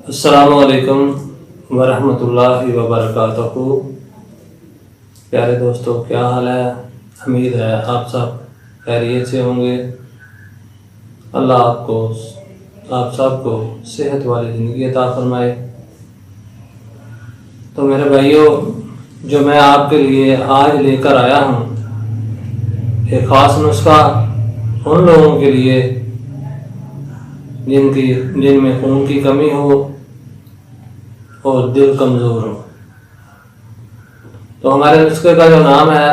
السلام علیکم ورحمۃ اللہ وبرکاتہ۔ پیارے دوستوں، کیا حال ہے؟ امید ہے آپ سب خیریت سے ہوں گے۔ اللہ آپ سب کو صحت والی زندگی عطا فرمائے۔ تو میرے بھائیوں، جو میں آپ کے لیے آج لے کر آیا ہوں، ایک خاص نسخہ ان لوگوں کے لیے جن میں خون کی کمی ہو اور دل کمزور ہو۔ تو ہمارے نسخے کا جو نام ہے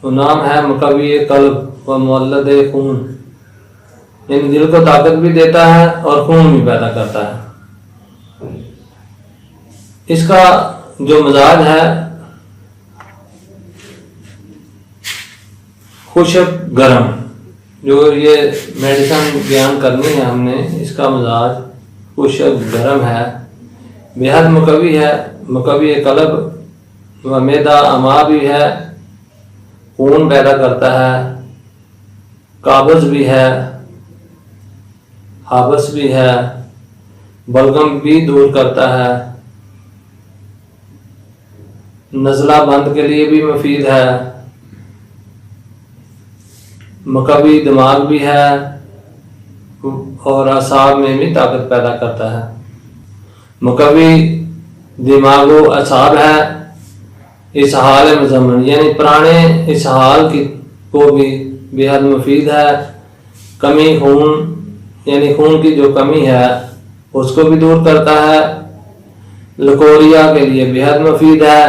وہ نام ہے مقوی قلب و مولد خون، یعنی دل کو طاقت بھی دیتا ہے اور خون بھی پیدا کرتا ہے۔ اس کا جو مزاج ہے خشک گرم، جو یہ میڈیسن بیان کرنی ہے ہم نے، اس کا مزاج خشک گرم ہے، بےحد مقوی ہے، مقوی قلب و معدہ اما بھی ہے، خون پیدا کرتا ہے، قابض بھی ہے، حابس بھی ہے، بلغم بھی دور کرتا ہے، نزلہ بند کے لیے بھی مفید ہے، مقوی دماغ بھی ہے اور اعصاب میں بھی طاقت پیدا کرتا ہے۔ مقوی دماغ و اعصاب ہے، اسہال مزمن یعنی پرانے اسہال کو بھی بےحد مفید ہے، کمی خون یعنی خون کی جو کمی ہے اس کو بھی دور کرتا ہے، لکوریا کے لیے بےحد مفید ہے،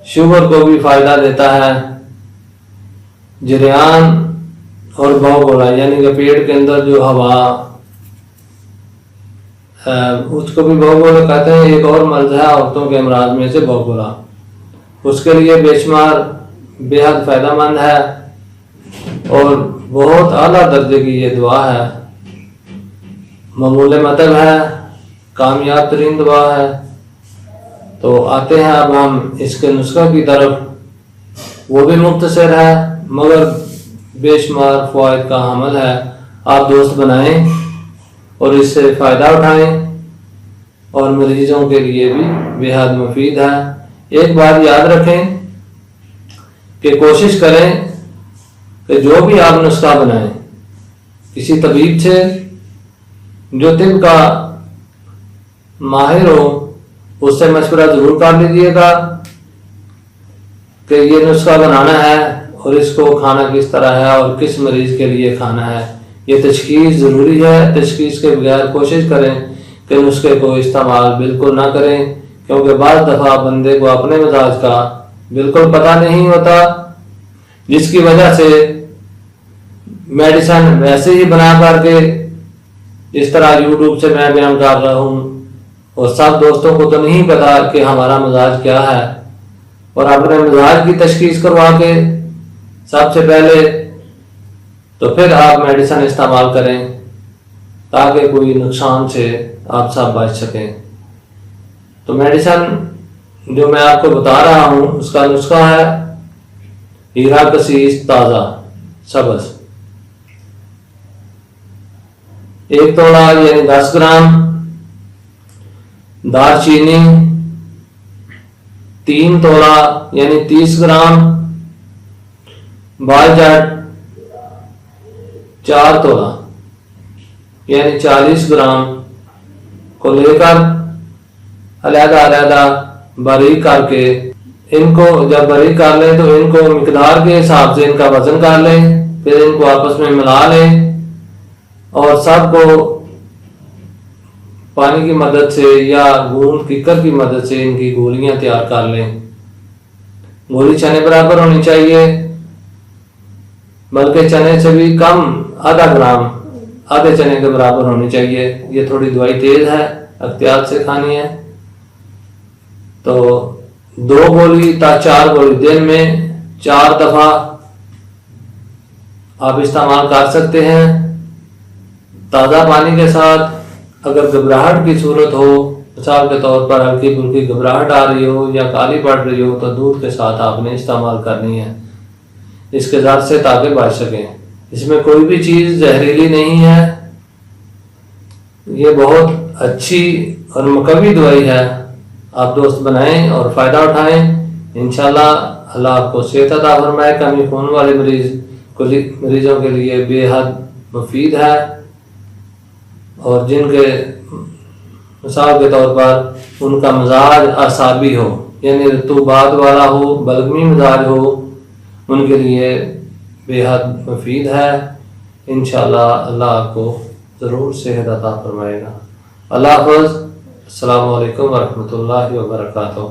شوگر کو بھی فائدہ دیتا ہے، جریان اور بوگولا یعنی کہ پیٹ کے اندر جو ہوا اس کو بھی بوگولا کہتے ہیں۔ ایک اور مرض ہے عورتوں کے امراض میں سے بوگولا، اس کے لیے بے شمار بےحد فائدہ مند ہے اور بہت اعلیٰ درجے کی یہ دعا ہے، ممول مطلب ہے، کامیاب ترین دعا ہے۔ تو آتے ہیں اب ہم اس کے نسخہ کی طرف۔ وہ بھی مختصر ہے مگر بے شمار فوائد کا حامل ہے۔ آپ دوست بنائیں اور اس سے فائدہ اٹھائیں اور مریضوں کے لیے بھی بےحد مفید ہے۔ ایک بات یاد رکھیں کہ کوشش کریں کہ جو بھی آپ نسخہ بنائیں کسی طبیب سے جو طب کا ماہر ہو اس سے مشورہ ضرور کر لیجیے گا کہ یہ نسخہ بنانا ہے اور اس کو کھانا کس طرح ہے اور کس مریض کے لیے کھانا ہے۔ یہ تشخیص ضروری ہے، تشخیص کے بغیر کوشش کریں کہ نسخے کو استعمال بالکل نہ کریں، کیونکہ بعض دفعہ بندے کو اپنے مزاج کا بالکل پتہ نہیں ہوتا، جس کی وجہ سے میڈیسن ویسے ہی بنا کر کے اس طرح یوٹیوب سے میں بیان کر رہا ہوں اور سب دوستوں کو تو نہیں پتا کہ ہمارا مزاج کیا ہے، اور اپنے مزاج کی تشخیص کروا کے سب سے پہلے تو پھر آپ میڈیسن استعمال کریں تاکہ کوئی نقصان سے آپ سب بچ سکیں۔ تو میڈیسن جو میں آپ کو بتا رہا ہوں اس کا نسخہ ہے ہیرا کسیس تازہ سبز، 1 تولا یعنی 10 گرام، دار چینی 3 تولا یعنی 30 گرام، بال جٹ 4 تولا یعنی 40 گرام کو لے کر علیحدہ باریک کر کے ان کو جب باریک کر لیں تو ان کو مقدار کے حساب سے ان کا وزن کر لیں، پھر ان کو آپس میں ملا لیں اور سب کو پانی کی مدد سے یا گوند کیکر کی مدد سے ان کی گولیاں تیار کر لیں۔ گولی چنے برابر ہونی چاہیے، بلکہ چنے سے بھی کم، آدھا گرام، آدھے چنے کے برابر ہونی چاہیے۔ یہ تھوڑی دوائی تیز ہے، احتیاط سے کھانی ہے۔ تو 2 گولی تا 4 گولی دن میں 4 دفعہ آپ استعمال کر سکتے ہیں، تازہ پانی کے ساتھ۔ اگر گھبراہٹ کی صورت ہو، مثال کے طور پر ہلکی پھلکی گھبراہٹ آ رہی ہو یا کالی پڑ رہی ہو، تو دودھ کے ساتھ آپ نے استعمال کرنی ہے اس کے ذات سے تاکہ بچ سکیں۔ اس میں کوئی بھی چیز زہریلی نہیں ہے، یہ بہت اچھی اور مقوی دوائی ہے، آپ دوست بنائیں اور فائدہ اٹھائیں، انشاءاللہ اللہ آپ کو صحت عطا فرمائے۔ کمی خون والے مریضوں کے لیے بے حد مفید ہے، اور جن کے مثال کے طور پر ان کا مزاج اعصابی ہو، یعنی رطوبات والا ہو، بلغمی مزاج ہو، ان کے لیے بے حد مفید ہے۔ انشاءاللہ اللہ آپ کو ضرور صحت عطا فرمائے گا۔ اللہ حافظ، السلام علیکم ورحمۃ اللہ وبرکاتہ۔